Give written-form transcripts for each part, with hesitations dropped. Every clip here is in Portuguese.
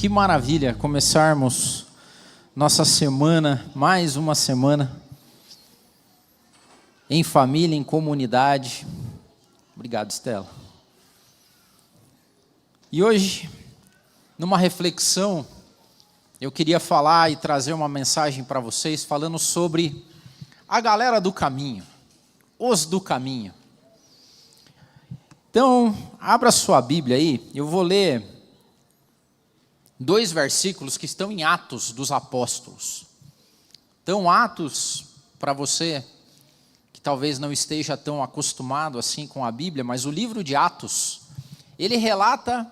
Que maravilha começarmos nossa semana, mais uma semana, em família, em comunidade. Obrigado, Estela. E hoje, numa reflexão, eu queria falar e trazer uma mensagem para vocês, falando sobre a galera do caminho, os do caminho. Então, abra sua Bíblia aí, eu vou ler 2 versículos que estão em Atos dos Apóstolos. Então, Atos, para você que talvez não esteja tão acostumado assim com a Bíblia, mas o livro de Atos, ele relata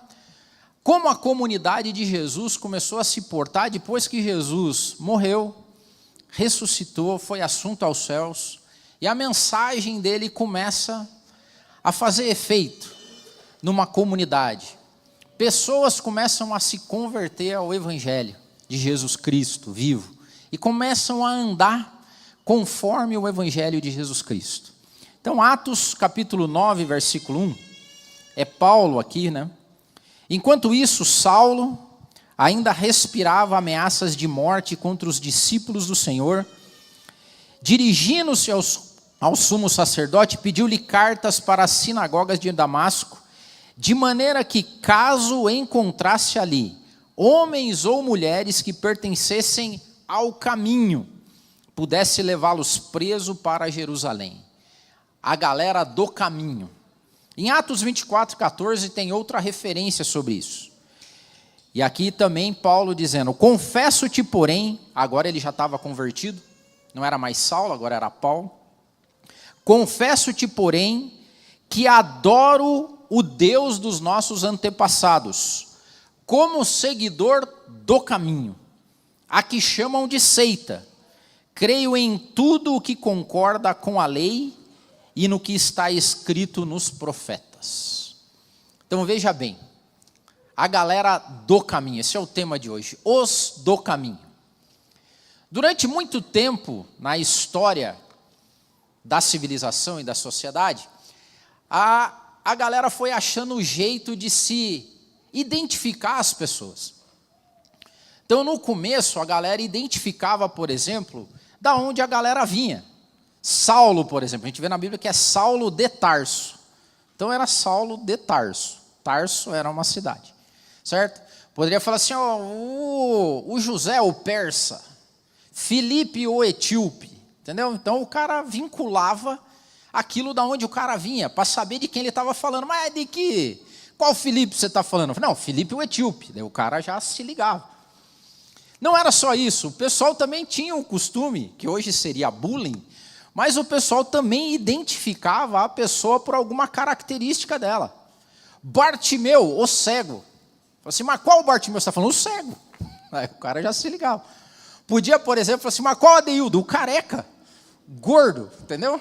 como a comunidade de Jesus começou a se portar depois que Jesus morreu, ressuscitou, foi assunto aos céus, e a mensagem dele começa a fazer efeito numa comunidade. Pessoas começam a se converter ao Evangelho de Jesus Cristo vivo e começam a andar conforme o Evangelho de Jesus Cristo. Então, Atos capítulo 9, versículo 1, é Paulo aqui, né? Enquanto isso, Saulo ainda respirava ameaças de morte contra os discípulos do Senhor. Dirigindo-se ao sumo sacerdote, pediu-lhe cartas para as sinagogas de Damasco, de maneira que, caso encontrasse ali homens ou mulheres que pertencessem ao caminho, pudesse levá-los preso para Jerusalém. A galera do caminho. Em Atos 24, 14 tem outra referência sobre isso. E aqui também Paulo dizendo: confesso-te, porém, agora ele já estava convertido, não era mais Saulo, agora era Paulo. Confesso-te, porém, que adoro o Deus dos nossos antepassados, como seguidor do caminho, a que chamam de seita. Creio em tudo o que concorda com a lei e no que está escrito nos profetas. Então veja bem, a galera do caminho, esse é o tema de hoje, os do caminho. Durante muito tempo na história da civilização e da sociedade, a galera foi achando o jeito de se identificar as pessoas. Então, no começo, a galera identificava, por exemplo, da onde a galera vinha. Saulo, por exemplo, a gente vê na Bíblia que é Saulo de Tarso. Então, era Saulo de Tarso. Tarso era uma cidade, certo? Poderia falar assim, ó, o José, o persa, Filipe, o etíope, entendeu? Então, o cara vinculava aquilo da onde o cara vinha, para saber de quem ele estava falando. Mas de que? Qual Filipe você está falando? Não, Filipe o etíope. Daí o cara já se ligava. Não era só isso, o pessoal também tinha um costume, que hoje seria bullying, mas o pessoal também identificava a pessoa por alguma característica dela. Bartimeu, o cego. Falei assim, mas qual Bartimeu você está falando? O cego. Aí o cara já se ligava. Podia, por exemplo, falar assim, mas qual Adeildo? O careca. Gordo, entendeu?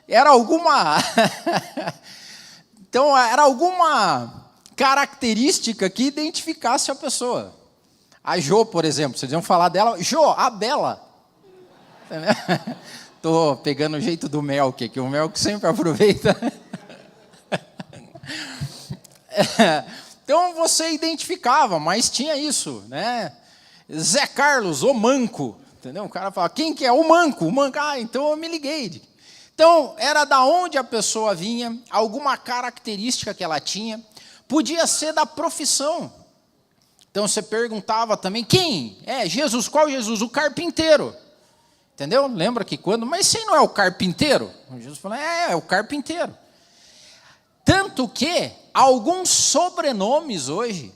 Era alguma então era alguma característica que identificasse a pessoa. A Jo, por exemplo, vocês iam falar dela, Jo, a Bela. Estou pegando o jeito do Melk, que o Melk sempre aproveita. Então você identificava, mas tinha isso, né? Zé Carlos, o manco, entendeu? O cara fala, quem que é? O manco, então eu me liguei. Então, era da onde a pessoa vinha, alguma característica que ela tinha, podia ser da profissão. Então, você perguntava também, quem? Jesus, qual Jesus? O carpinteiro. Entendeu? Lembra que quando, mas esse não é o carpinteiro? Jesus falou, é o carpinteiro. Tanto que, alguns sobrenomes hoje,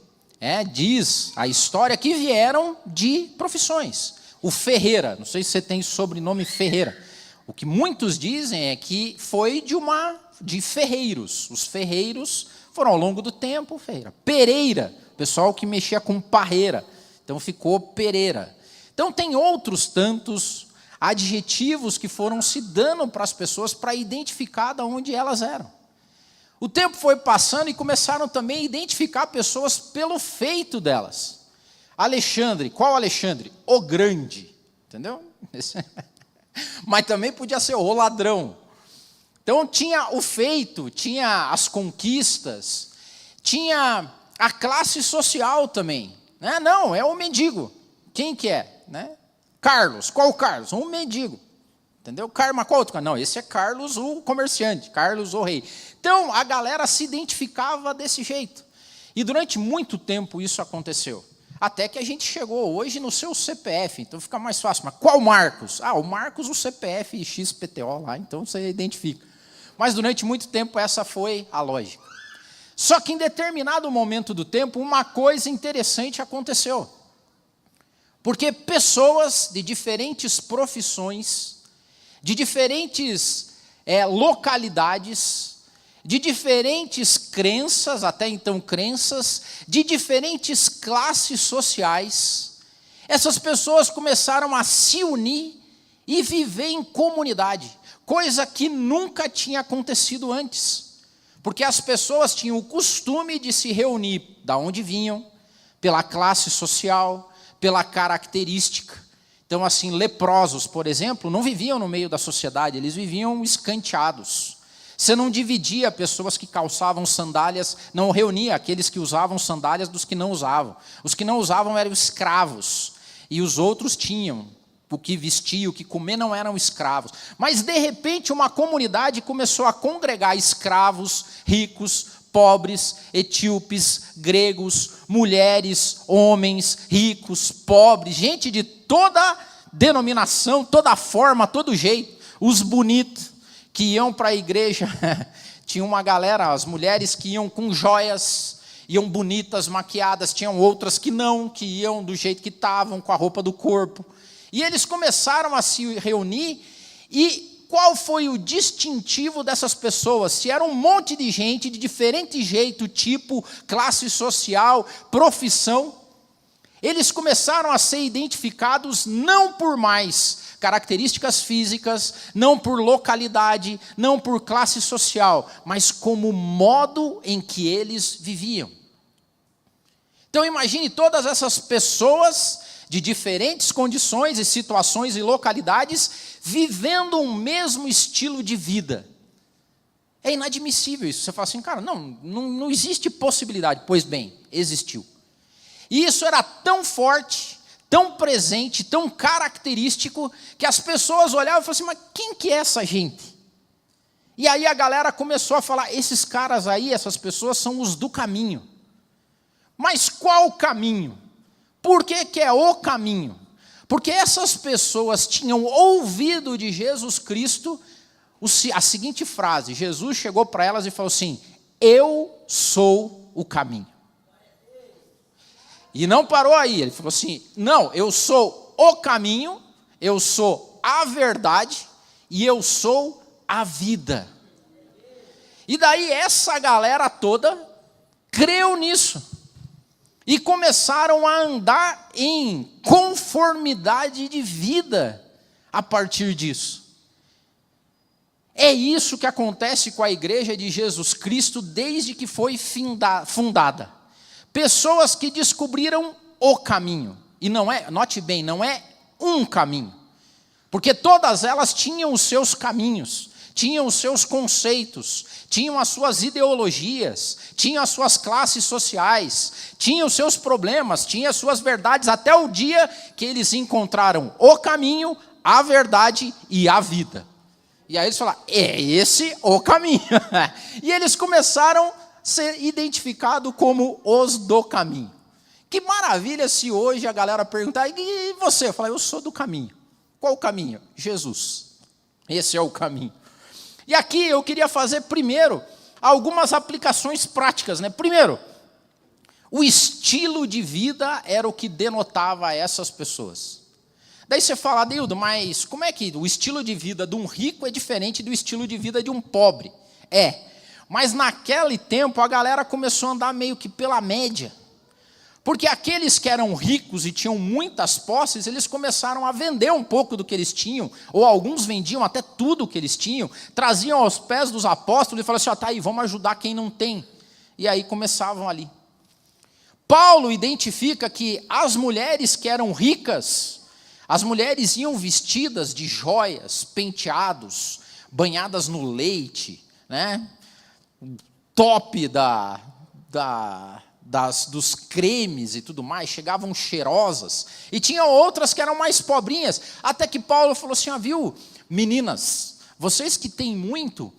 diz a história, que vieram de profissões. O Ferreira, não sei se você tem sobrenome Ferreira. O que muitos dizem é que foi de ferreiros. Os ferreiros foram ao longo do tempo Ferreira. Pereira, pessoal que mexia com parreira. Então ficou Pereira. Então tem outros tantos adjetivos que foram se dando para as pessoas para identificar de onde elas eram. O tempo foi passando e começaram também a identificar pessoas pelo feito delas. Alexandre, qual Alexandre? O Grande. Entendeu? Mas também podia ser o ladrão. Então tinha o feito, tinha as conquistas, tinha a classe social também. Né? Não, é o mendigo. Quem que é? Né? Carlos. Qual Carlos? Um mendigo. Entendeu? Mas qual outro? Não, esse é Carlos o comerciante, Carlos o rei. Então, a galera se identificava desse jeito. E durante muito tempo isso aconteceu. Até que a gente chegou hoje no seu CPF, então fica mais fácil. Mas qual Marcos? O Marcos, o CPF XPTO lá, então você identifica. Mas durante muito tempo essa foi a lógica. Só que em determinado momento do tempo, uma coisa interessante aconteceu. Porque pessoas de diferentes profissões, de diferentes localidades, de diferentes crenças, até então crenças, de diferentes classes sociais, essas pessoas começaram a se unir e viver em comunidade, coisa que nunca tinha acontecido antes, porque as pessoas tinham o costume de se reunir da onde vinham, pela classe social, pela característica. Então, assim, leprosos, por exemplo, não viviam no meio da sociedade, eles viviam escanteados. Você não dividia pessoas que calçavam sandálias, não reunia aqueles que usavam sandálias dos que não usavam. Os que não usavam eram escravos, e os outros tinham o que vestir, o que comer, não eram escravos. Mas, de repente, uma comunidade começou a congregar escravos, ricos, pobres, etíopes, gregos, mulheres, homens, ricos, pobres, gente de toda denominação, toda forma, todo jeito, os bonitos que iam para a igreja, tinha uma galera, as mulheres que iam com joias, iam bonitas, maquiadas, tinham outras que não, que iam do jeito que estavam, com a roupa do corpo, e eles começaram a se reunir, e qual foi o distintivo dessas pessoas? Se era um monte de gente de diferente jeito, tipo, classe social, profissão, eles começaram a ser identificados não por mais características físicas, não por localidade, não por classe social, mas como modo em que eles viviam. Então imagine todas essas pessoas de diferentes condições e situações e localidades vivendo um mesmo estilo de vida. É inadmissível isso. Você fala assim, cara, não existe possibilidade. Pois bem, existiu. E isso era tão forte, tão presente, tão característico, que as pessoas olhavam e falavam assim, mas quem que é essa gente? E aí a galera começou a falar, esses caras aí, essas pessoas são os do caminho. Mas qual caminho? Por que que é o caminho? Porque essas pessoas tinham ouvido de Jesus Cristo a seguinte frase, Jesus chegou para elas e falou assim, eu sou o caminho. E não parou aí, ele falou assim, não, eu sou o caminho, eu sou a verdade e eu sou a vida. E daí essa galera toda creu nisso. E começaram a andar em conformidade de vida a partir disso. É isso que acontece com a igreja de Jesus Cristo desde que foi fundada. Pessoas que descobriram o caminho. E não é, note bem, não é um caminho. Porque todas elas tinham os seus caminhos, tinham os seus conceitos, tinham as suas ideologias, tinham as suas classes sociais, tinham os seus problemas, tinham as suas verdades, até o dia que eles encontraram o caminho, a verdade e a vida. E aí eles falaram, é esse o caminho. E eles começaram a ser identificados como os do caminho. Que maravilha se hoje a galera perguntar, e você? Eu falo, eu sou do caminho. Qual o caminho? Jesus. Esse é o caminho. E aqui eu queria fazer primeiro algumas aplicações práticas, né? Primeiro, o estilo de vida era o que denotava essas pessoas. Daí você fala, Deildo, mas como é que o estilo de vida de um rico é diferente do estilo de vida de um pobre? Mas naquele tempo a galera começou a andar meio que pela média. Porque aqueles que eram ricos e tinham muitas posses, eles começaram a vender um pouco do que eles tinham, ou alguns vendiam até tudo o que eles tinham, traziam aos pés dos apóstolos e falavam assim, tá aí, vamos ajudar quem não tem. E aí começavam ali. Paulo identifica que as mulheres que eram ricas, as mulheres iam vestidas de joias, penteados, banhadas no dos cremes e tudo mais, chegavam cheirosas, e tinha outras que eram mais pobrinhas, até que Paulo falou assim, viu, meninas, vocês que têm muito,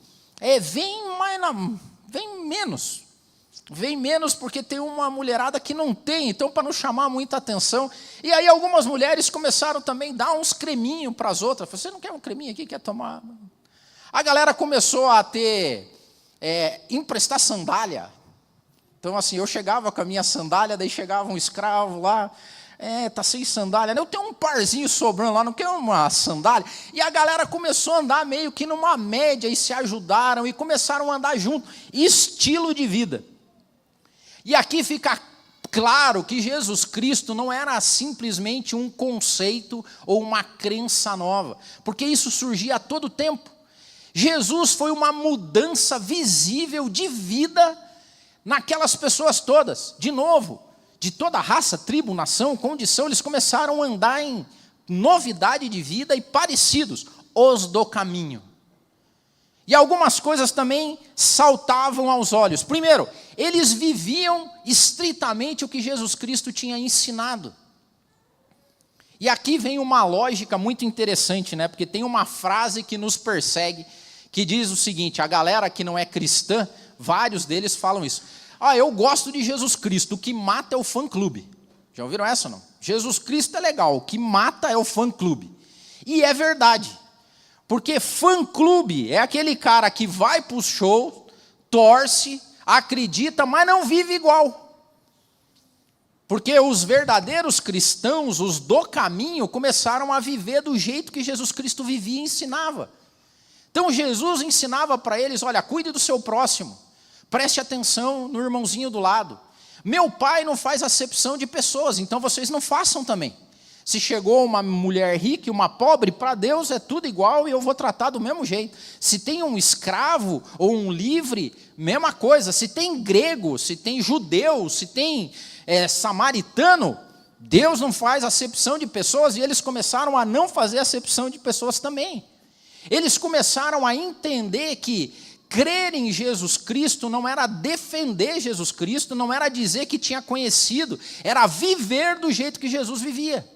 vem menos, porque tem uma mulherada que não tem, então para não chamar muita atenção, e aí algumas mulheres começaram também a dar uns creminhos para as outras, você não quer um creminho aqui, quer tomar? A galera começou a emprestar sandália. Então, assim, eu chegava com a minha sandália, daí chegava um escravo lá, tá sem sandália. Eu tenho um parzinho sobrando lá, não quer uma sandália? E a galera começou a andar meio que numa média, e se ajudaram, e começaram a andar junto. Estilo de vida. E aqui fica claro que Jesus Cristo não era simplesmente um conceito ou uma crença nova, porque isso surgia a todo tempo. Jesus foi uma mudança visível de vida naquelas pessoas todas, de novo, de toda raça, tribo, nação, condição, eles começaram a andar em novidade de vida e parecidos, os do caminho. E algumas coisas também saltavam aos olhos. Primeiro, eles viviam estritamente o que Jesus Cristo tinha ensinado. E aqui vem uma lógica muito interessante, né? Porque tem uma frase que nos persegue, que diz o seguinte, a galera que não é cristã, vários deles falam isso. Eu gosto de Jesus Cristo, o que mata é o fã-clube. Já ouviram essa ou não? Jesus Cristo é legal, o que mata é o fã-clube. E é verdade. Porque fã-clube é aquele cara que vai para o show, torce, acredita, mas não vive igual. Porque os verdadeiros cristãos, os do caminho, começaram a viver do jeito que Jesus Cristo vivia e ensinava. Então Jesus ensinava para eles, olha, cuide do seu próximo. Preste atenção no irmãozinho do lado. Meu pai não faz acepção de pessoas, então vocês não façam também. Se chegou uma mulher rica e uma pobre, para Deus é tudo igual e eu vou tratar do mesmo jeito. Se tem um escravo ou um livre, mesma coisa. Se tem grego, se tem judeu, se tem samaritano, Deus não faz acepção de pessoas, e eles começaram a não fazer acepção de pessoas também. Eles começaram a entender que crer em Jesus Cristo não era defender Jesus Cristo, não era dizer que tinha conhecido, era viver do jeito que Jesus vivia.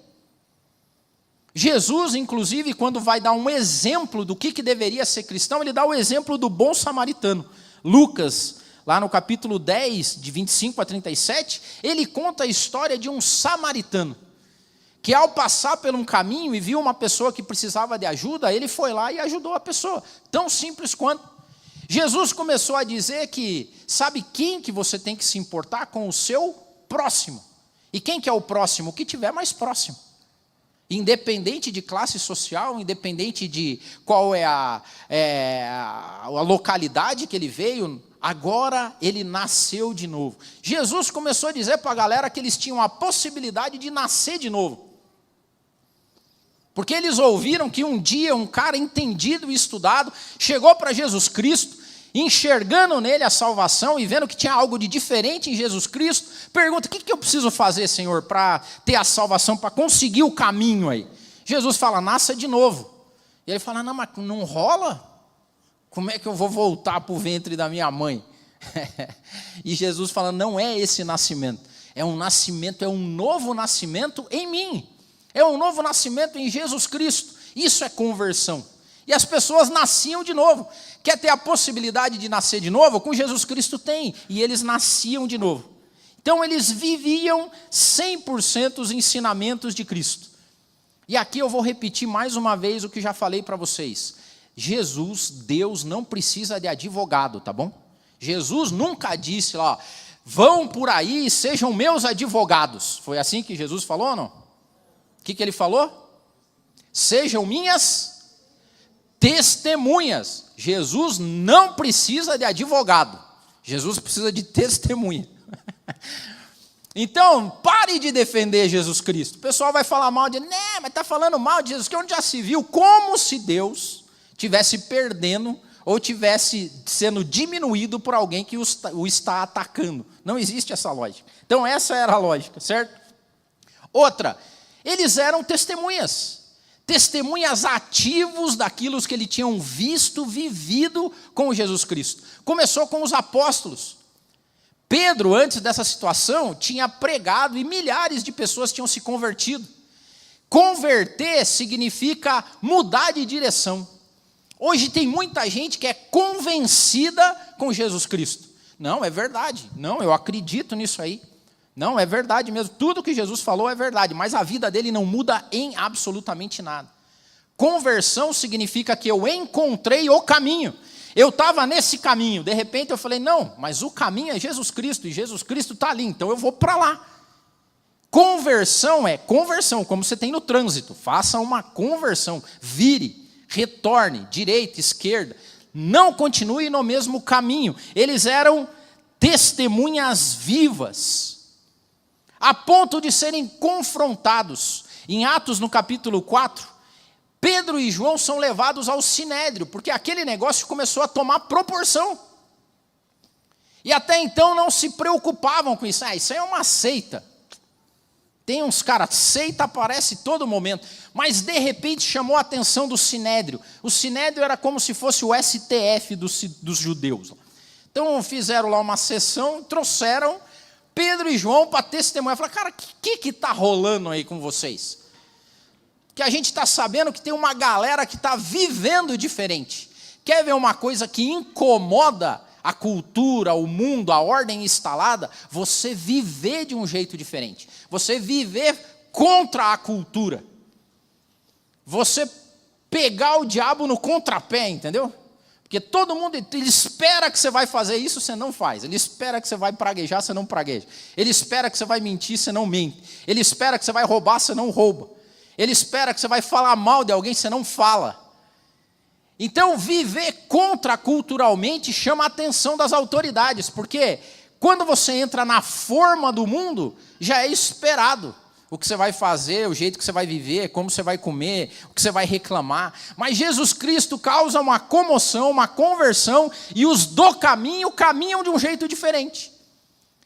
Jesus, inclusive, quando vai dar um exemplo do que deveria ser cristão, ele dá o exemplo do bom samaritano. Lucas, lá no capítulo 10, de 25 a 37, ele conta a história de um samaritano, que ao passar por um caminho e viu uma pessoa que precisava de ajuda, ele foi lá e ajudou a pessoa, tão simples quanto. Jesus começou a dizer que, sabe quem que você tem que se importar? Com o seu próximo. E quem que é o próximo? O que tiver mais próximo. Independente de classe social, independente de qual é a localidade que ele veio, agora ele nasceu de novo. Jesus começou a dizer para a galera que eles tinham a possibilidade de nascer de novo. Porque eles ouviram que um dia um cara entendido e estudado chegou para Jesus Cristo, enxergando nele a salvação e vendo que tinha algo de diferente em Jesus Cristo, pergunta, o que eu preciso fazer, Senhor, para ter a salvação, para conseguir o caminho aí? Jesus fala, nasça de novo. E ele fala, não, mas não rola? Como é que eu vou voltar para o ventre da minha mãe? E Jesus fala, não é esse nascimento, é um novo nascimento em mim. É um novo nascimento em Jesus Cristo. Isso é conversão. E as pessoas nasciam de novo. Quer ter a possibilidade de nascer de novo? Com Jesus Cristo tem. E eles nasciam de novo. Então eles viviam 100% os ensinamentos de Cristo. E aqui eu vou repetir mais uma vez o que já falei para vocês. Jesus, Deus, não precisa de advogado, tá bom? Jesus nunca disse lá, vão por aí e sejam meus advogados. Foi assim que Jesus falou ou não? O que ele falou? Sejam minhas testemunhas. Jesus não precisa de advogado. Jesus precisa de testemunha. Então, pare de defender Jesus Cristo. O pessoal vai falar mal de, né, mas está falando mal de Jesus, que onde já se viu, como se Deus estivesse perdendo ou estivesse sendo diminuído por alguém que o está atacando. Não existe essa lógica. Então, essa era a lógica, certo? Outra, eles eram testemunhas ativos daquilo que eles tinham visto, vivido com Jesus Cristo. Começou com os apóstolos. Pedro, antes dessa situação, tinha pregado e milhares de pessoas tinham se convertido. Converter significa mudar de direção. Hoje tem muita gente que é convencida com Jesus Cristo. Não, é verdade. Não, eu acredito nisso aí. Não, é verdade mesmo. Tudo que Jesus falou é verdade, mas a vida dele não muda em absolutamente nada. Conversão significa que eu encontrei o caminho. Eu estava nesse caminho, de repente eu falei, não, mas o caminho é Jesus Cristo, e Jesus Cristo está ali, então eu vou para lá. Conversão é conversão, como você tem no trânsito. Faça uma conversão, vire, retorne, direita, esquerda. Não continue no mesmo caminho. Eles eram testemunhas vivas, a ponto de serem confrontados. Em Atos, no capítulo 4, Pedro e João são levados ao sinédrio, porque aquele negócio começou a tomar proporção. E até então não se preocupavam com isso. Isso aí é uma seita. Tem uns caras, seita aparece todo momento. Mas de repente chamou a atenção do sinédrio. O sinédrio era como se fosse o STF dos judeus. Então fizeram lá uma sessão, trouxeram Pedro e João para testemunhar. Falaram, cara, o que está rolando aí com vocês? Que a gente está sabendo que tem uma galera que está vivendo diferente. Quer ver uma coisa que incomoda a cultura, o mundo, a ordem instalada? Você viver de um jeito diferente. Você viver contra a cultura. Você pegar o diabo no contrapé, entendeu? Porque todo mundo, ele espera que você vai fazer isso, você não faz. Ele espera que você vai praguejar, você não pragueja. Ele espera que você vai mentir, você não mente. Ele espera que você vai roubar, você não rouba. Ele espera que você vai falar mal de alguém, você não fala. Então, viver contraculturalmente chama a atenção das autoridades, porque quando você entra na forma do mundo, já é esperado o que você vai fazer, o jeito que você vai viver, como você vai comer, o que você vai reclamar. Mas Jesus Cristo causa uma comoção, uma conversão, e os do caminho caminham de um jeito diferente.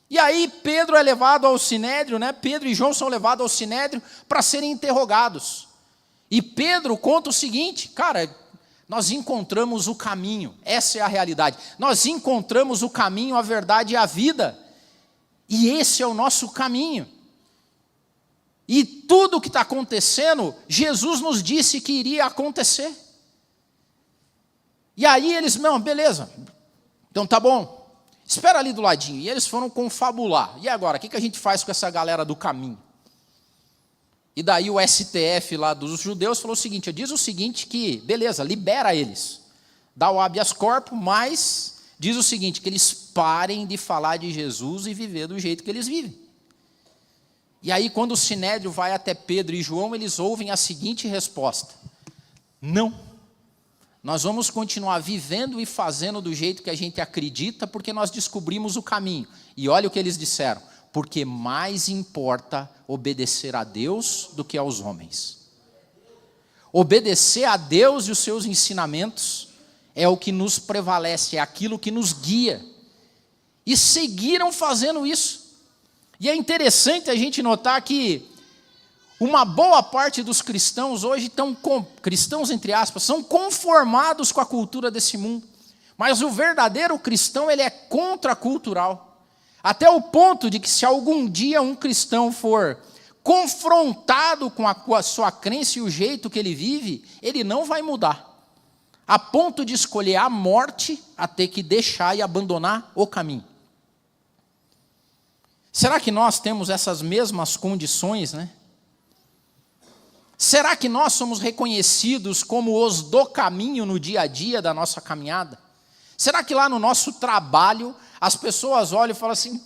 E aí Pedro é levado ao sinédrio, né? Pedro e João são levados ao sinédrio para serem interrogados. E Pedro conta o seguinte, cara, nós encontramos o caminho, essa é a realidade. Nós encontramos o caminho, a verdade e a vida. E esse é o nosso caminho. E tudo o que está acontecendo, Jesus nos disse que iria acontecer. E aí eles, não, beleza, então tá bom. Espera ali do ladinho. E eles foram confabular. E agora, o que a gente faz com essa galera do caminho? E daí o STF lá dos judeus falou o seguinte, diz o seguinte que, beleza, libera eles. Dá o habeas corpus, mas diz o seguinte, que eles parem de falar de Jesus e viver do jeito que eles vivem. E aí quando o sinédrio vai até Pedro e João, eles ouvem a seguinte resposta. Não. Nós vamos continuar vivendo e fazendo do jeito que a gente acredita, porque nós descobrimos o caminho. E olha o que eles disseram, porque mais importa obedecer a Deus do que aos homens. Obedecer a Deus e os seus ensinamentos é o que nos prevalece, é aquilo que nos guia. E seguiram fazendo isso. E é interessante a gente notar que uma boa parte dos cristãos hoje estão, cristãos entre aspas, são conformados com a cultura desse mundo. Mas o verdadeiro cristão, ele é contracultural. Até o ponto de que se algum dia um cristão for confrontado com a sua crença e o jeito que ele vive, ele não vai mudar. A ponto de escolher a morte a ter que deixar e abandonar o caminho. Será que nós temos essas mesmas condições, né? Será que nós somos reconhecidos como os do caminho no dia a dia da nossa caminhada? Será que lá no nosso trabalho as pessoas olham e falam assim,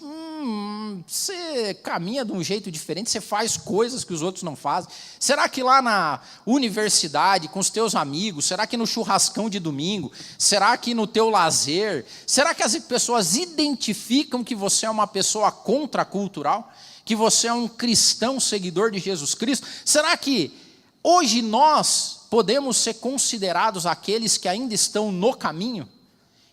você caminha de um jeito diferente, você faz coisas que os outros não fazem? Será que lá na universidade, com os teus amigos, será que no churrascão de domingo, será que no teu lazer, será que as pessoas identificam que você é uma pessoa contracultural? Que você é um cristão seguidor de Jesus Cristo? Será que hoje nós podemos ser considerados aqueles que ainda estão no caminho?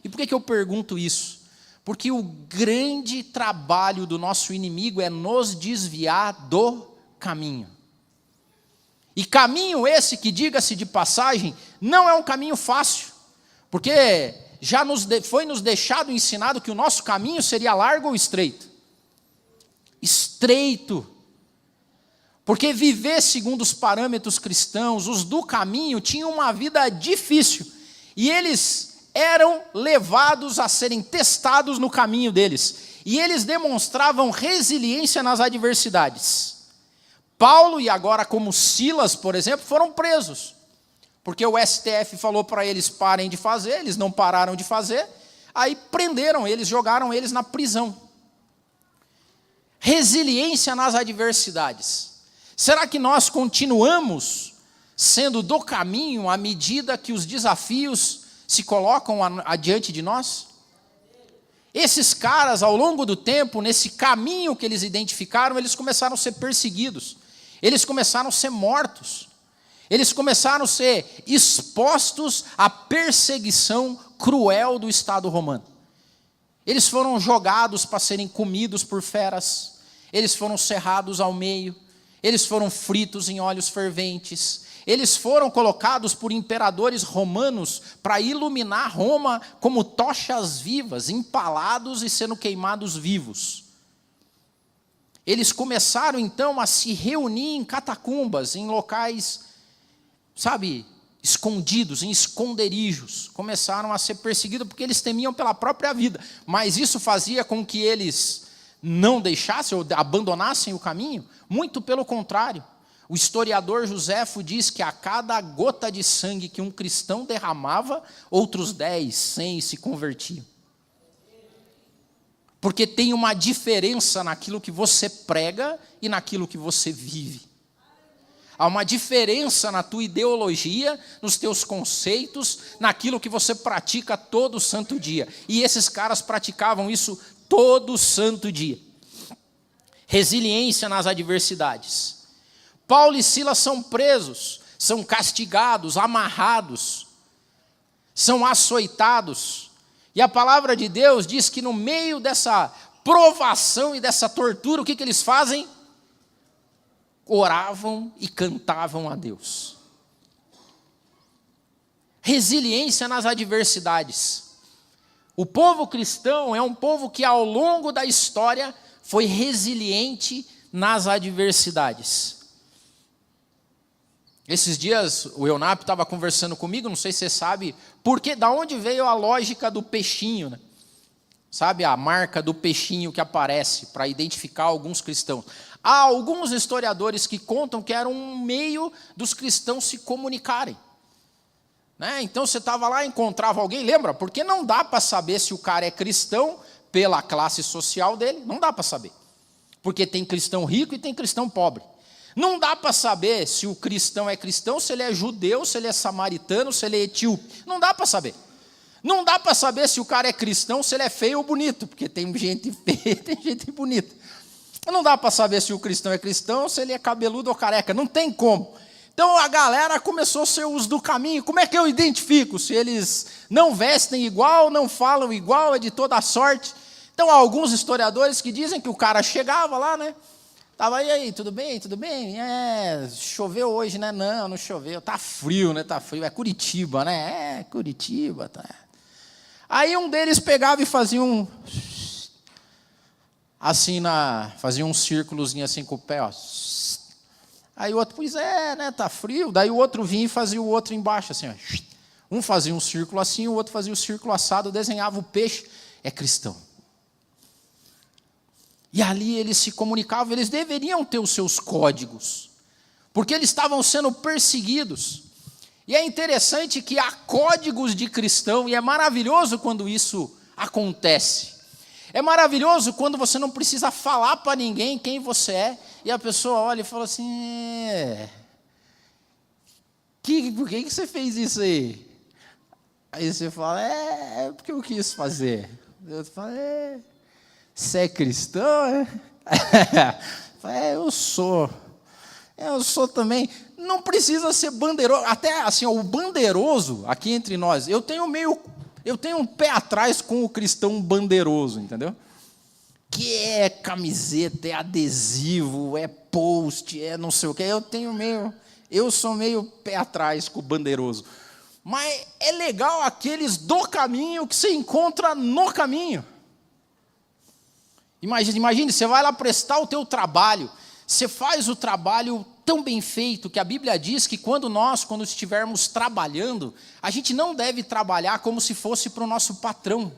E por que eu pergunto isso? Porque o grande trabalho do nosso inimigo é nos desviar do caminho. E caminho esse que, diga-se de passagem, não é um caminho fácil. Porque foi nos deixado ensinado que o nosso caminho seria largo ou estreito? Estreito. Porque viver segundo os parâmetros cristãos, os do caminho, tinham uma vida difícil. E eles eram levados a serem testados no caminho deles. E eles demonstravam resiliência nas adversidades. Paulo, e agora como Silas, por exemplo, foram presos. Porque o STF falou para eles parem de fazer, eles não pararam de fazer. Aí prenderam eles, jogaram eles na prisão. Resiliência nas adversidades. Será que nós continuamos sendo do caminho à medida que os desafios se colocam adiante de nós? Esses caras, ao longo do tempo, nesse caminho que eles identificaram, eles começaram a ser perseguidos, eles começaram a ser mortos, eles começaram a ser expostos à perseguição cruel do Estado romano. Eles foram jogados para serem comidos por feras, eles foram cerrados ao meio, eles foram fritos em óleos ferventes, eles foram colocados por imperadores romanos para iluminar Roma como tochas vivas, empalados e sendo queimados vivos. Eles começaram então a se reunir em catacumbas, em locais, escondidos, em esconderijos. Começaram a ser perseguidos porque eles temiam pela própria vida. Mas isso fazia com que eles não deixassem ou abandonassem o caminho? Muito pelo contrário. O historiador Joséfo diz que a cada gota de sangue que um cristão derramava, outros 10, 100 se convertiam. Porque tem uma diferença naquilo que você prega e naquilo que você vive. Há uma diferença na tua ideologia, nos teus conceitos, naquilo que você pratica todo santo dia. E esses caras praticavam isso todo santo dia. Resiliência nas adversidades. Paulo e Silas são presos, são castigados, amarrados, são açoitados. E a palavra de Deus diz que no meio dessa provação e dessa tortura, o que eles fazem? Oravam e cantavam a Deus. Resiliência nas adversidades. O povo cristão é um povo que ao longo da história foi resiliente nas adversidades. Esses dias o Eunapio estava conversando comigo, não sei se você sabe, porque da onde veio a lógica do peixinho, né? Sabe a marca do peixinho que aparece para identificar alguns cristãos. Há alguns historiadores que contam que era um meio dos cristãos se comunicarem. Né? Então você estava lá e encontrava alguém, lembra? Porque não dá para saber se o cara é cristão pela classe social dele, não dá para saber. Porque tem cristão rico e tem cristão pobre. Não dá para saber se o cristão é cristão, se ele é judeu, se ele é samaritano, se ele é etíope. Não dá para saber. Não dá para saber se o cara é cristão, se ele é feio ou bonito, porque tem gente feia, tem gente bonita. Não dá para saber se o cristão é cristão, se ele é cabeludo ou careca. Não tem como. Então a galera começou a ser os do caminho. Como é que eu identifico? Se eles não vestem igual, não falam igual, é de toda a sorte. Então há alguns historiadores que dizem que o cara chegava lá, né? Tava, e aí, tudo bem? Tudo bem? Choveu hoje, né? Não, não choveu. Tá frio, né? Tá frio. É Curitiba, né? É, Curitiba, tá. Aí um deles pegava e fazia fazia um círculozinho assim com o pé, ó. Aí o outro, pois é, né? Tá frio. Daí o outro vinha e fazia o outro embaixo, assim, ó. Um fazia um círculo assim, o outro fazia o círculo assado, desenhava o peixe. É cristão. E ali eles se comunicavam, eles deveriam ter os seus códigos, porque eles estavam sendo perseguidos. E é interessante que há códigos de cristão, e é maravilhoso quando isso acontece. É maravilhoso quando você não precisa falar para ninguém quem você é, e a pessoa olha e fala assim, por que você fez isso aí? Aí você fala, porque eu quis fazer. Eu falo, você é cristão? Eu sou também. Não precisa ser bandeiroso. Até assim, o bandeiroso aqui entre nós, eu tenho um pé atrás com o cristão bandeiroso, entendeu? Que é camiseta, é adesivo, é post, é não sei o quê. Eu sou meio pé atrás com o bandeiroso. Mas é legal aqueles do caminho que você encontra no caminho. Imagine, você vai lá prestar o teu trabalho, você faz o trabalho tão bem feito que a Bíblia diz que quando estivermos trabalhando, a gente não deve trabalhar como se fosse para o nosso patrão.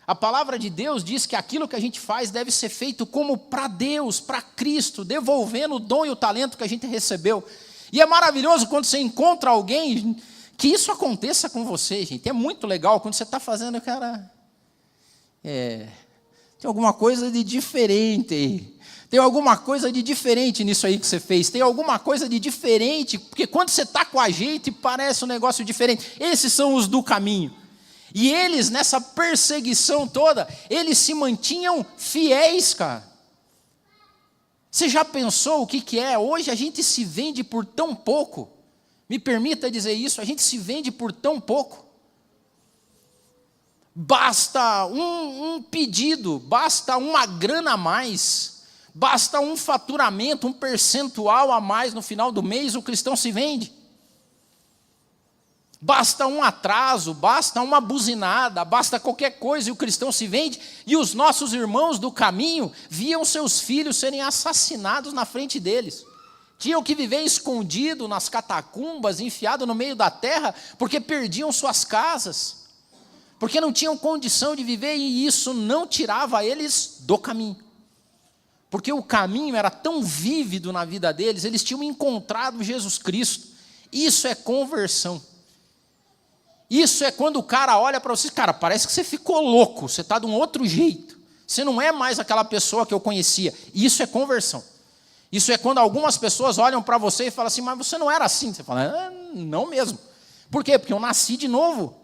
A palavra de Deus diz que aquilo que a gente faz deve ser feito como para Deus, para Cristo, devolvendo o dom e o talento que a gente recebeu. E é maravilhoso quando você encontra alguém que isso aconteça com você, gente. É muito legal quando você está fazendo, cara, tem alguma coisa de diferente aí. Tem alguma coisa de diferente nisso aí que você fez. Tem alguma coisa de diferente, porque quando você está com a gente, parece um negócio diferente. Esses são os do caminho. E eles, nessa perseguição toda, eles se mantinham fiéis, cara. Você já pensou o que é? Hoje a gente se vende por tão pouco. Me permita dizer isso, a gente se vende por tão pouco. Basta um pedido, basta uma grana a mais, basta um faturamento, um percentual a mais no final do mês, o cristão se vende. Basta um atraso, basta uma buzinada, basta qualquer coisa e o cristão se vende. E os nossos irmãos do caminho viam seus filhos serem assassinados na frente deles. Tinham que viver escondido nas catacumbas, enfiado no meio da terra, porque perdiam suas casas, porque não tinham condição de viver, e isso não tirava eles do caminho. Porque o caminho era tão vívido na vida deles, eles tinham encontrado Jesus Cristo. Isso é conversão. Isso é quando o cara olha para você, cara, parece que você ficou louco, você está de um outro jeito. Você não é mais aquela pessoa que eu conhecia. Isso é conversão. Isso é quando algumas pessoas olham para você e falam assim, mas você não era assim. Você fala, não mesmo. Por quê? Porque eu nasci de novo.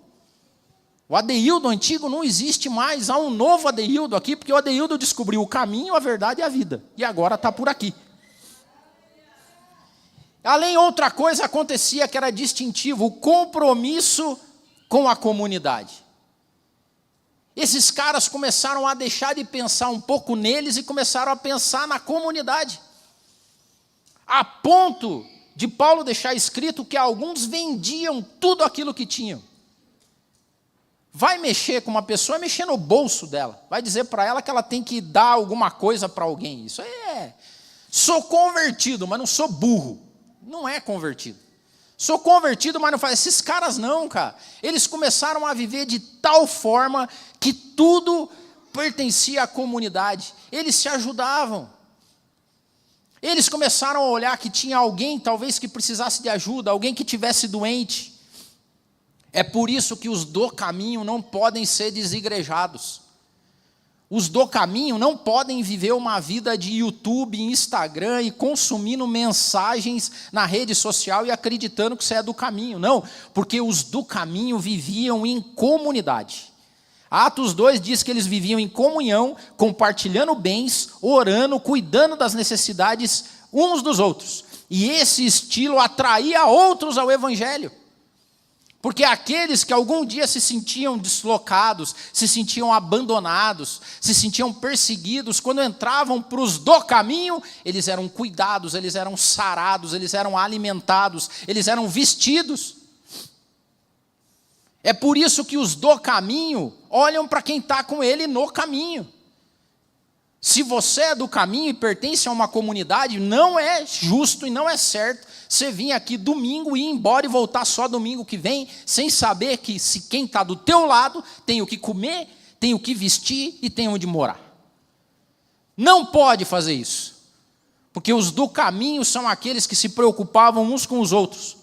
O Adeildo antigo não existe mais, há um novo Adeildo aqui, porque o Adeildo descobriu o caminho, a verdade e a vida. E agora está por aqui. Além, outra coisa acontecia que era distintivo, o compromisso com a comunidade. Esses caras começaram a deixar de pensar um pouco neles e começaram a pensar na comunidade. A ponto de Paulo deixar escrito que alguns vendiam tudo aquilo que tinham. Vai mexer com uma pessoa, mexer no bolso dela. Vai dizer para ela que ela tem que dar alguma coisa para alguém. Isso é... Sou convertido, mas não sou burro. Não é convertido. Sou convertido, mas não faz. Esses caras não, cara. Eles começaram a viver de tal forma que tudo pertencia à comunidade. Eles se ajudavam. Eles começaram a olhar que tinha alguém, talvez, que precisasse de ajuda, alguém que tivesse doente. É por isso que os do caminho não podem ser desigrejados. Os do caminho não podem viver uma vida de YouTube, Instagram e consumindo mensagens na rede social e acreditando que você é do caminho. Não, porque os do caminho viviam em comunidade. Atos 2 diz que eles viviam em comunhão, compartilhando bens, orando, cuidando das necessidades uns dos outros. E esse estilo atraía outros ao evangelho. Porque aqueles que algum dia se sentiam deslocados, se sentiam abandonados, se sentiam perseguidos, quando entravam para os do caminho, eles eram cuidados, eles eram sarados, eles eram alimentados, eles eram vestidos. É por isso que os do caminho olham para quem está com ele no caminho. Se você é do caminho e pertence a uma comunidade, não é justo e não é certo você vir aqui domingo e ir embora e voltar só domingo que vem, sem saber que se quem está do teu lado tem o que comer, tem o que vestir e tem onde morar. Não pode fazer isso, porque os do caminho são aqueles que se preocupavam uns com os outros.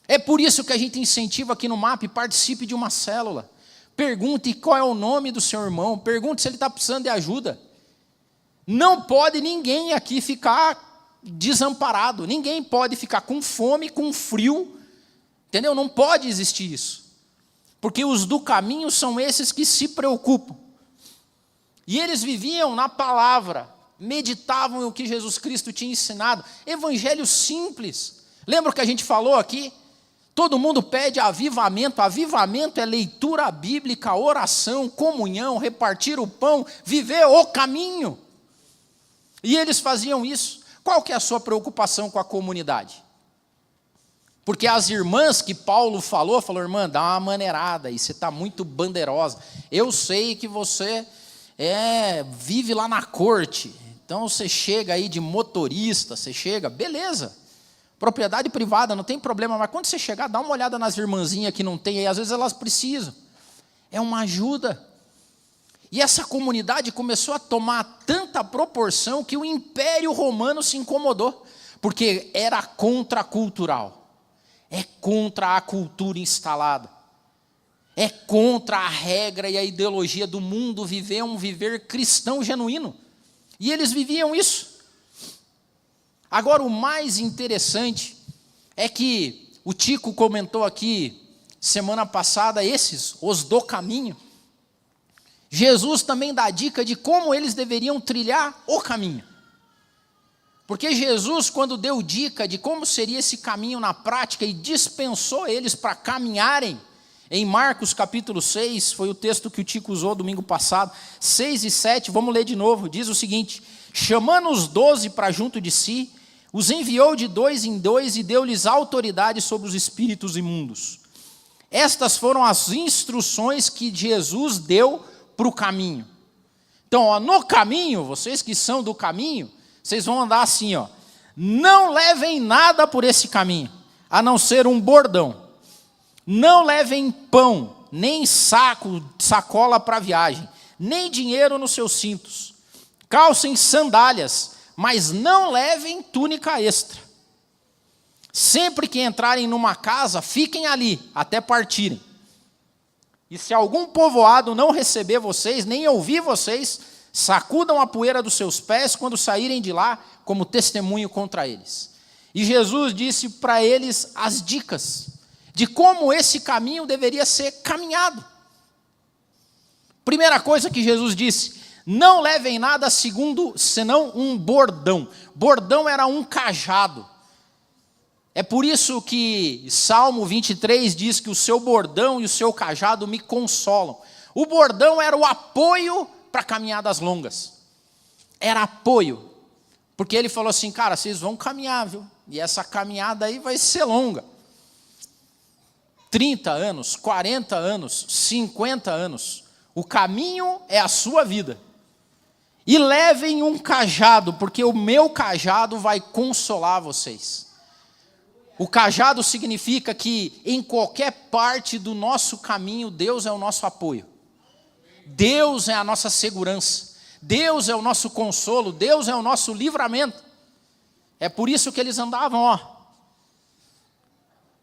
É por isso que a gente incentiva aqui no MAP, participe de uma célula. Pergunte qual é o nome do seu irmão, pergunte se ele está precisando de ajuda. Não pode ninguém aqui ficar desamparado, ninguém pode ficar com fome, com frio, entendeu? Não pode existir isso, porque os do caminho são esses que se preocupam, e eles viviam na palavra, meditavam no que Jesus Cristo tinha ensinado, evangelho simples. Lembra o que a gente falou aqui? Todo mundo pede avivamento. Avivamento é leitura bíblica, oração, comunhão, repartir o pão, viver o caminho. E eles faziam isso. Qual que é a sua preocupação com a comunidade? Porque as irmãs que Paulo falou, irmã, dá uma maneirada aí, você está muito bandeirosa. Eu sei que você vive lá na corte, então você chega aí de motorista, você chega, beleza, propriedade privada, não tem problema, mas quando você chegar, dá uma olhada nas irmãzinhas que não tem aí, às vezes elas precisam. É uma ajuda. E essa comunidade começou a tomar tanta proporção que o Império Romano se incomodou, porque era contracultural. É contra a cultura instalada. É contra a regra e a ideologia do mundo viver um viver cristão genuíno. E eles viviam isso. Agora, o mais interessante é que o Tico comentou aqui semana passada, os do caminho. Jesus também dá dica de como eles deveriam trilhar o caminho. Porque Jesus, quando deu dica de como seria esse caminho na prática e dispensou eles para caminharem, em Marcos capítulo 6, foi o texto que o Tico usou domingo passado, 6 e 7, vamos ler de novo, diz o seguinte: chamando os 12 para junto de si, os enviou de 2 em 2 e deu-lhes autoridade sobre os espíritos imundos. Estas foram as instruções que Jesus deu para o caminho. Então, no caminho, vocês que são do caminho, vocês vão andar assim, não levem nada por esse caminho, a não ser um bordão. Não levem pão, nem sacola para viagem, nem dinheiro nos seus cintos. Calcem sandálias, mas não levem túnica extra. Sempre que entrarem numa casa, fiquem ali, até partirem. E se algum povoado não receber vocês, nem ouvir vocês, sacudam a poeira dos seus pés quando saírem de lá, como testemunho contra eles. E Jesus disse para eles as dicas de como esse caminho deveria ser caminhado. Primeira coisa que Jesus disse: não levem nada senão um bordão. Bordão era um cajado. É por isso que Salmo 23 diz que o seu bordão e o seu cajado me consolam. O bordão era o apoio para caminhadas longas. Era apoio. Porque ele falou assim, cara, vocês vão caminhar, viu? E essa caminhada aí vai ser longa. 30 anos, 40 anos, 50 anos. O caminho é a sua vida. E levem um cajado, porque o meu cajado vai consolar vocês. O cajado significa que em qualquer parte do nosso caminho, Deus é o nosso apoio. Deus é a nossa segurança. Deus é o nosso consolo. Deus é o nosso livramento. É por isso que eles andavam,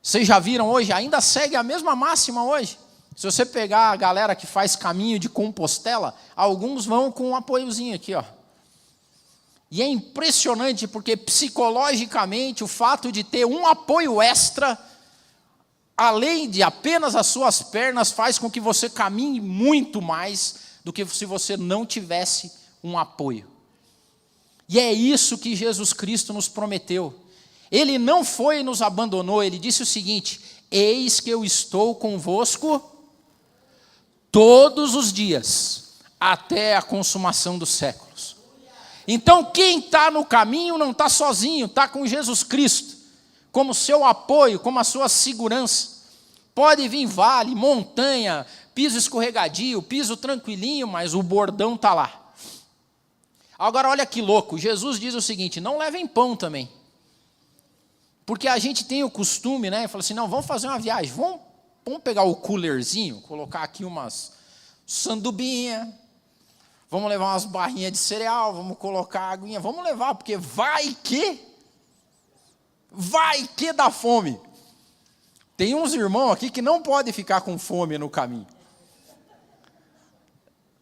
Vocês já viram hoje? Ainda segue a mesma máxima hoje. Se você pegar a galera que faz caminho de Compostela, alguns vão com um apoiozinho aqui, E é impressionante porque psicologicamente o fato de ter um apoio extra, além de apenas as suas pernas, faz com que você caminhe muito mais do que se você não tivesse um apoio. E é isso que Jesus Cristo nos prometeu. Ele não foi e nos abandonou, ele disse o seguinte: eis que eu estou convosco todos os dias, até a consumação dos séculos. Então quem está no caminho não está sozinho, está com Jesus Cristo, como seu apoio, como a sua segurança. Pode vir vale, montanha, piso escorregadio, piso tranquilinho, mas o bordão está lá. Agora olha que louco, Jesus diz o seguinte: não levem pão também. Porque a gente tem o costume, fala assim, não, vamos fazer uma viagem, vamos pegar o coolerzinho, colocar aqui umas sandubinha, vamos levar umas barrinhas de cereal, vamos colocar aguinha, vamos levar, porque vai que dá fome. Tem uns irmãos aqui que não podem ficar com fome no caminho.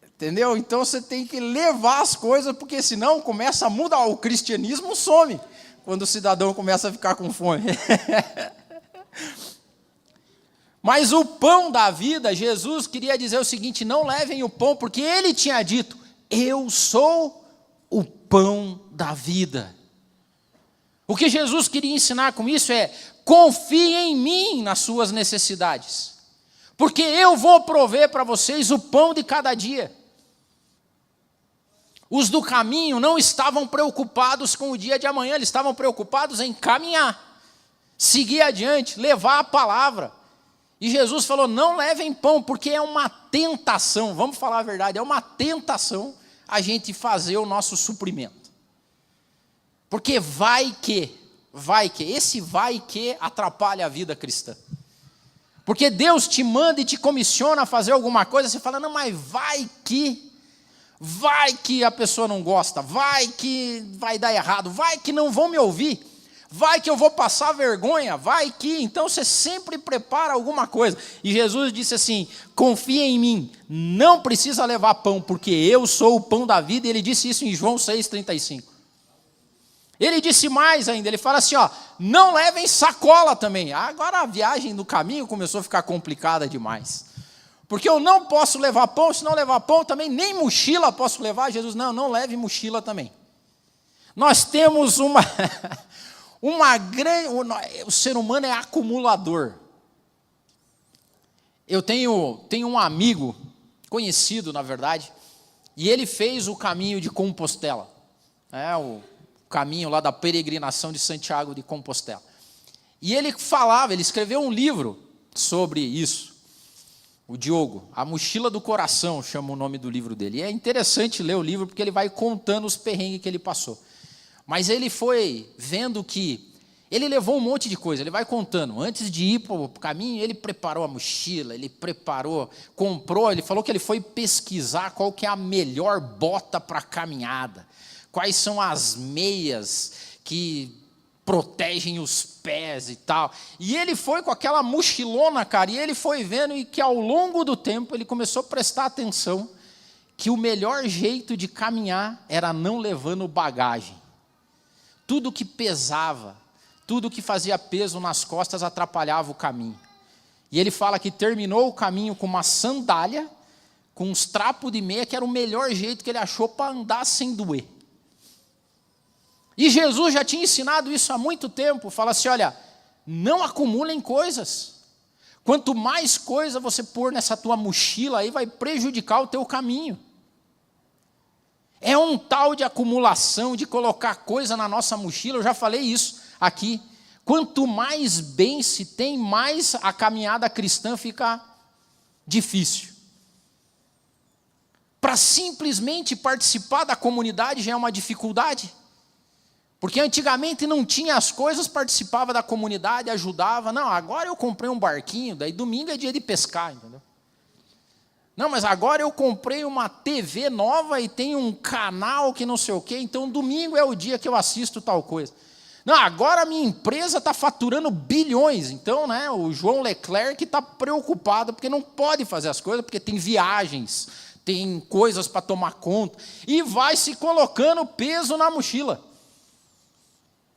Entendeu? Então você tem que levar as coisas, porque senão começa a mudar, o cristianismo some, quando o cidadão começa a ficar com fome. Mas o pão da vida, Jesus queria dizer o seguinte: não levem o pão, porque ele tinha dito, eu sou o pão da vida. O que Jesus queria ensinar com isso é, confiem em mim nas suas necessidades, porque eu vou prover para vocês o pão de cada dia. Os do caminho não estavam preocupados com o dia de amanhã, eles estavam preocupados em caminhar. seguir adiante, levar a palavra. E Jesus falou, não levem pão, porque é uma tentação, vamos falar a verdade, é uma tentação a gente fazer o nosso suprimento. Porque esse vai que atrapalha a vida cristã. Porque Deus te manda e te comissiona a fazer alguma coisa, você fala, não, mas vai que a pessoa não gosta, vai que vai dar errado, vai que não vão me ouvir, vai que eu vou passar vergonha, vai que... Então você sempre prepara alguma coisa. E Jesus disse assim, confia em mim, não precisa levar pão, porque eu sou o pão da vida. E ele disse isso em João 6,35. Ele disse mais ainda, ele fala assim, ó, não levem sacola também. Agora a viagem do caminho começou a ficar complicada demais. Porque eu não posso levar pão, se não levar pão também, nem mochila posso levar. Jesus, não leve mochila também. Nós temos uma grande... O ser humano é acumulador. Eu tenho um amigo, conhecido na verdade, e ele fez o caminho de Compostela. O caminho lá da peregrinação de Santiago de Compostela. E ele escreveu um livro sobre isso. O Diogo, A Mochila do Coração, chama o nome do livro dele. E é interessante ler o livro, porque ele vai contando os perrengues que ele passou. Mas ele foi vendo que ele levou um monte de coisa, ele vai contando. Antes de ir para o caminho, ele preparou a mochila, comprou, ele falou que ele foi pesquisar qual que é a melhor bota para caminhada. Quais são as meias que protegem os pés e tal. E ele foi com aquela mochilona, cara, e ele foi vendo e que ao longo do tempo ele começou a prestar atenção que o melhor jeito de caminhar era não levando bagagem. Tudo que pesava, tudo que fazia peso nas costas atrapalhava o caminho. E ele fala que terminou o caminho com uma sandália, com uns trapos de meia, que era o melhor jeito que ele achou para andar sem doer. E Jesus já tinha ensinado isso há muito tempo. Fala assim, olha, não acumulem coisas. Quanto mais coisa você pôr nessa tua mochila aí, vai prejudicar o teu caminho. É um tal de acumulação, de colocar coisa na nossa mochila. Eu já falei isso aqui. Quanto mais bem se tem, mais a caminhada cristã fica difícil. Para simplesmente participar da comunidade já é uma dificuldade. Porque antigamente não tinha as coisas, participava da comunidade, ajudava. Não, agora eu comprei um barquinho, daí domingo é dia de pescar, entendeu? Não, mas agora eu comprei uma TV nova e tem um canal que não sei o quê, então domingo é o dia que eu assisto tal coisa. Não, agora a minha empresa está faturando bilhões, então o João Leclerc está preocupado porque não pode fazer as coisas, porque tem viagens, tem coisas para tomar conta, e vai se colocando peso na mochila.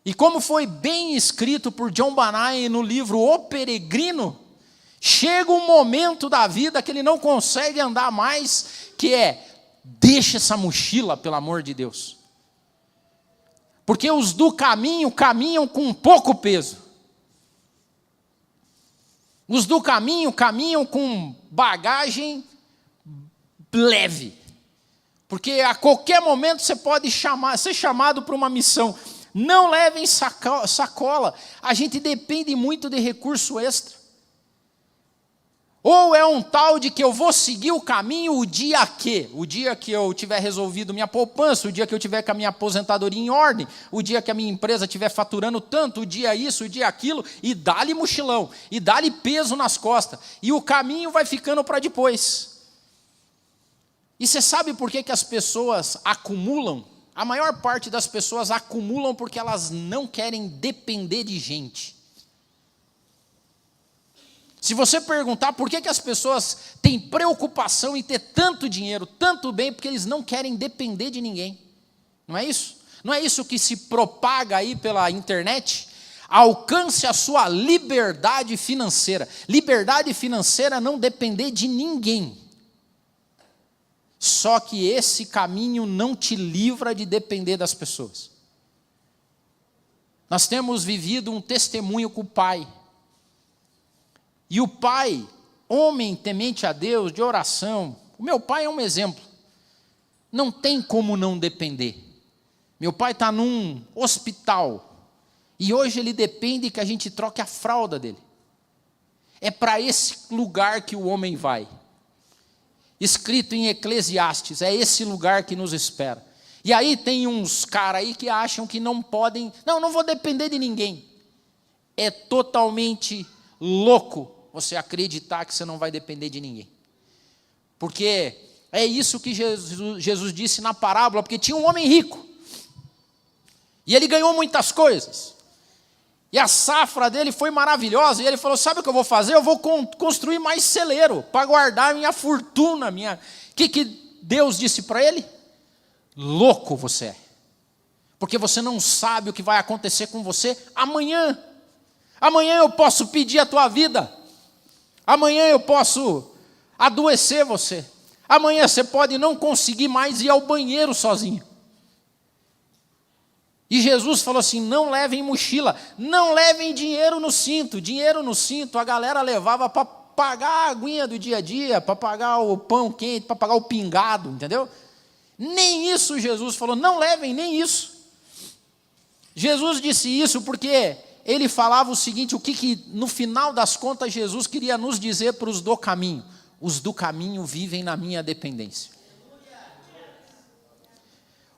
E como foi bem escrito por John Bunyan no livro O Peregrino, chega um momento da vida que ele não consegue andar mais, que deixa essa mochila, pelo amor de Deus. Porque os do caminho caminham com pouco peso. Os do caminho caminham com bagagem leve. Porque a qualquer momento você pode ser chamado para uma missão. Não levem sacola. A gente depende muito de recurso extra. Ou é um tal de que eu vou seguir o caminho o dia que eu tiver resolvido minha poupança, o dia que eu tiver com a minha aposentadoria em ordem, o dia que a minha empresa estiver faturando tanto, o dia isso, o dia aquilo, e dá-lhe mochilão, e dá-lhe peso nas costas, e o caminho vai ficando para depois. E você sabe por que as pessoas acumulam? A maior parte das pessoas acumulam porque elas não querem depender de gente. Se você perguntar por que as pessoas têm preocupação em ter tanto dinheiro, tanto bem, porque eles não querem depender de ninguém. Não é isso? Não é isso que se propaga aí pela internet? Alcance a sua liberdade financeira. Liberdade financeira é não depender de ninguém. Só que esse caminho não te livra de depender das pessoas. Nós temos vivido um testemunho com o pai. E o pai, homem temente a Deus, de oração, o meu pai é um exemplo. Não tem como não depender. Meu pai está num hospital E hoje ele depende que a gente troque a fralda dele. É para esse lugar que o homem vai. Escrito em Eclesiastes, é esse lugar que nos espera. E aí tem uns caras aí que acham que não podem, não vou depender de ninguém. É totalmente louco você acreditar que você não vai depender de ninguém. Porque é isso que Jesus disse na parábola, porque tinha um homem rico. E ele ganhou muitas coisas. E a safra dele foi maravilhosa. E ele falou, sabe o que eu vou fazer? Eu vou construir mais celeiro para guardar a minha fortuna. O que Deus disse para ele? Louco você é. Porque você não sabe o que vai acontecer com você amanhã. Amanhã eu posso pedir a tua vida. Amanhã eu posso adoecer você. Amanhã você pode não conseguir mais ir ao banheiro sozinho. E Jesus falou assim, não levem mochila, não levem dinheiro no cinto. Dinheiro no cinto a galera levava para pagar a aguinha do dia a dia, para pagar o pão quente, para pagar o pingado, entendeu? Nem isso Jesus falou, não levem nem isso. Jesus disse isso porque ele falava o seguinte, o que no final das contas Jesus queria nos dizer para os do caminho. Os do caminho vivem na minha dependência.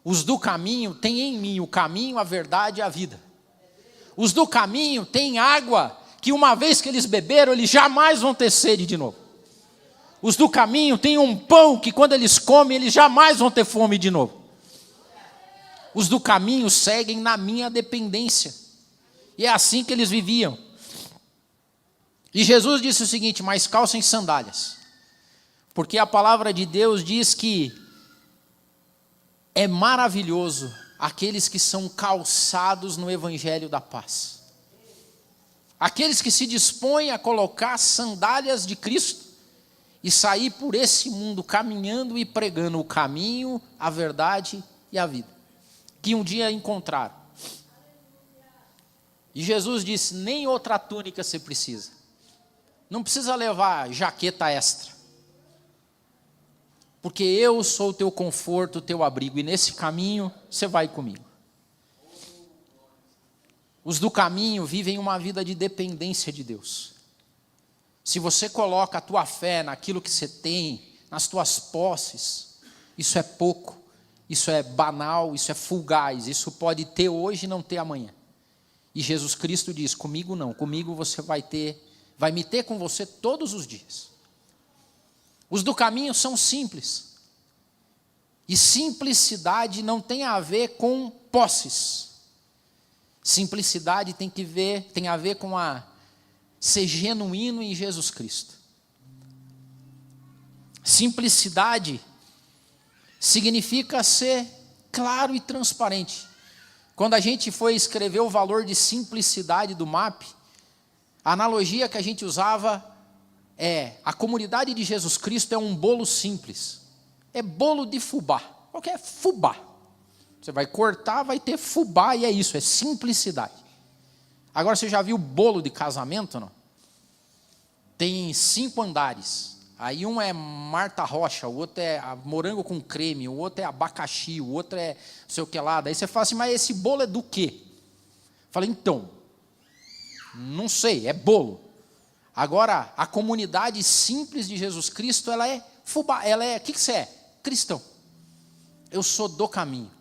Os do caminho têm em mim o caminho, a verdade e a vida. Os do caminho têm água, que uma vez que eles beberam, eles jamais vão ter sede de novo. Os do caminho têm um pão, que quando eles comem, eles jamais vão ter fome de novo. Os do caminho seguem na minha dependência. E é assim que eles viviam. E Jesus disse o seguinte, mas calcem sandálias. Porque a palavra de Deus diz que é maravilhoso aqueles que são calçados no evangelho da paz. Aqueles que se dispõem a colocar sandálias de Cristo e sair por esse mundo caminhando e pregando o caminho, a verdade e a vida. Que um dia encontraram. E Jesus disse, nem outra túnica você precisa. Não precisa levar jaqueta extra. Porque eu sou o teu conforto, o teu abrigo. E nesse caminho, você vai comigo. Os do caminho vivem uma vida de dependência de Deus. Se você coloca a tua fé naquilo que você tem, nas tuas posses, isso é pouco, isso é banal, isso é fugaz, isso pode ter hoje e não ter amanhã. E Jesus Cristo diz, comigo não, comigo você vai me ter com você todos os dias. Os do caminho são simples. E simplicidade não tem a ver com posses. Simplicidade tem a ver com ser genuíno em Jesus Cristo. Simplicidade significa ser claro e transparente. Quando a gente foi escrever o valor de simplicidade do MAP, a analogia que a gente usava a comunidade de Jesus Cristo é um bolo simples. É bolo de fubá. Qualquer fubá. Você vai cortar, vai ter fubá e é isso, é simplicidade. Agora você já viu bolo de casamento, não? Tem 5 andares. Aí um é Marta Rocha, o outro é morango com creme, o outro é abacaxi, o outro é não sei o que lá. Daí você fala assim, mas esse bolo é do quê? Fala, então, não sei, é bolo. Agora, a comunidade simples de Jesus Cristo, ela é fubá, o que você é? Cristão. Eu sou do caminho.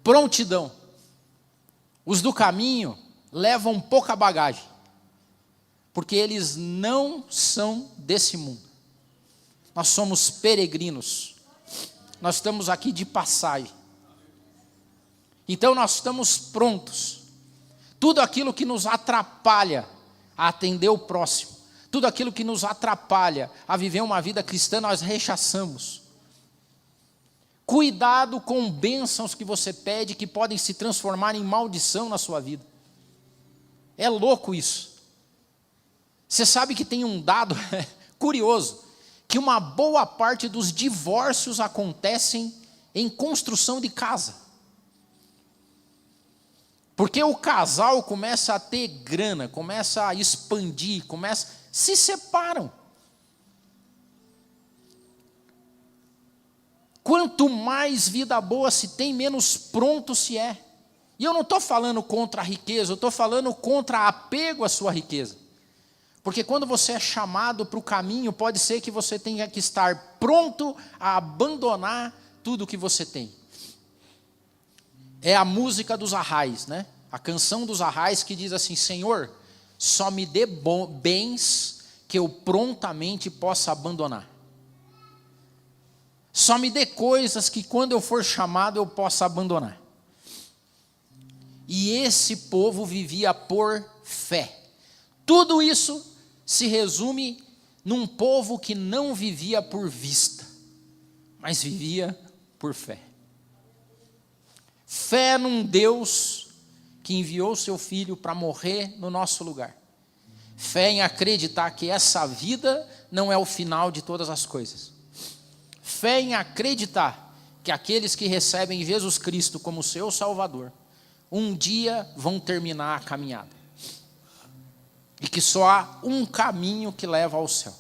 Prontidão. Os do caminho levam pouca bagagem, porque eles não são desse mundo. Nós somos peregrinos. Nós estamos aqui de passagem. Então nós estamos prontos. Tudo aquilo que nos atrapalha a atender o próximo, tudo aquilo que nos atrapalha a viver uma vida cristã, nós rechaçamos. Cuidado com bênçãos que você pede que podem se transformar em maldição na sua vida. É louco isso. Você sabe que tem um dado curioso, que uma boa parte dos divórcios acontecem em construção de casa. Porque o casal começa a ter grana, começa a expandir, se separam. Quanto mais vida boa se tem, menos pronto se é. E eu não estou falando contra a riqueza, eu estou falando contra apego à sua riqueza. Porque quando você é chamado para o caminho, pode ser que você tenha que estar pronto a abandonar tudo que você tem. É a música dos arrais, né? A canção dos arrais que diz assim: Senhor, só me dê bens que eu prontamente possa abandonar. Só me dê coisas que quando eu for chamado eu possa abandonar. E esse povo vivia por fé. Tudo isso se resume num povo que não vivia por vista, mas vivia por fé. Fé num Deus que enviou seu Filho para morrer no nosso lugar. Fé em acreditar que essa vida não é o final de todas as coisas. Fé em acreditar que aqueles que recebem Jesus Cristo como seu Salvador, um dia vão terminar a caminhada. E que só há um caminho que leva ao céu: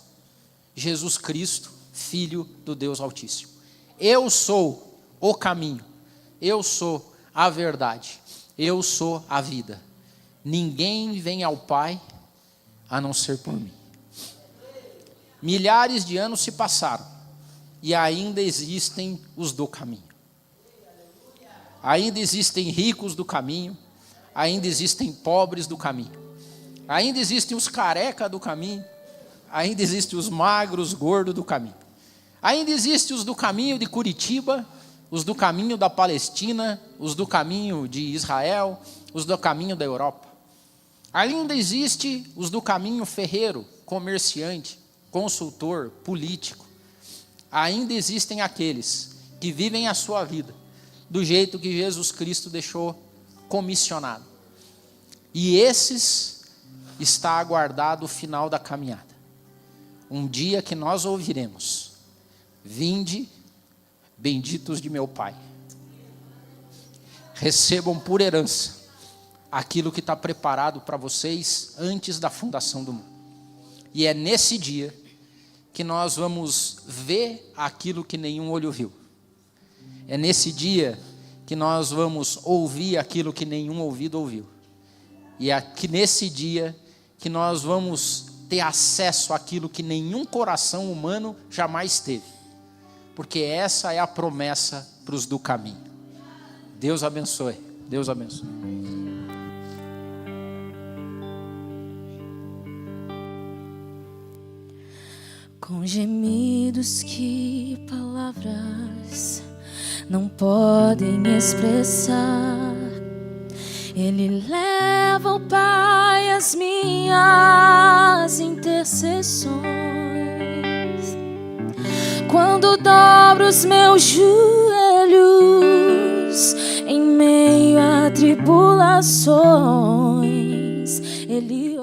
Jesus Cristo, Filho do Deus Altíssimo. Eu sou o caminho, eu sou a verdade, eu sou a vida. Ninguém vem ao Pai a não ser por mim. Milhares de anos se passaram e ainda existem os do caminho. Ainda existem ricos do caminho, ainda existem pobres do caminho. Ainda existem os careca do caminho, ainda existem os magros, gordos do caminho. Ainda existem os do caminho de Curitiba, os do caminho da Palestina, os do caminho de Israel, os do caminho da Europa. Ainda existe os do caminho ferreiro, comerciante, consultor, político. Ainda existem aqueles que vivem a sua vida do jeito que Jesus Cristo deixou comissionado. E esses está aguardado o final da caminhada. Um dia que nós ouviremos: vinde, benditos de meu Pai. Recebam por herança aquilo que está preparado para vocês antes da fundação do mundo. E é nesse dia que nós vamos ver aquilo que nenhum olho viu. É nesse dia que nós vamos ouvir aquilo que nenhum ouvido ouviu. E é nesse dia que nós vamos ter acesso àquilo que nenhum coração humano jamais teve. Porque essa é a promessa para os do caminho. Deus abençoe. Deus abençoe. Com gemidos que palavras não podem expressar, Ele leva ao Pai as minhas intercessões. Quando dobro os meus joelhos em meio a tribulações, Ele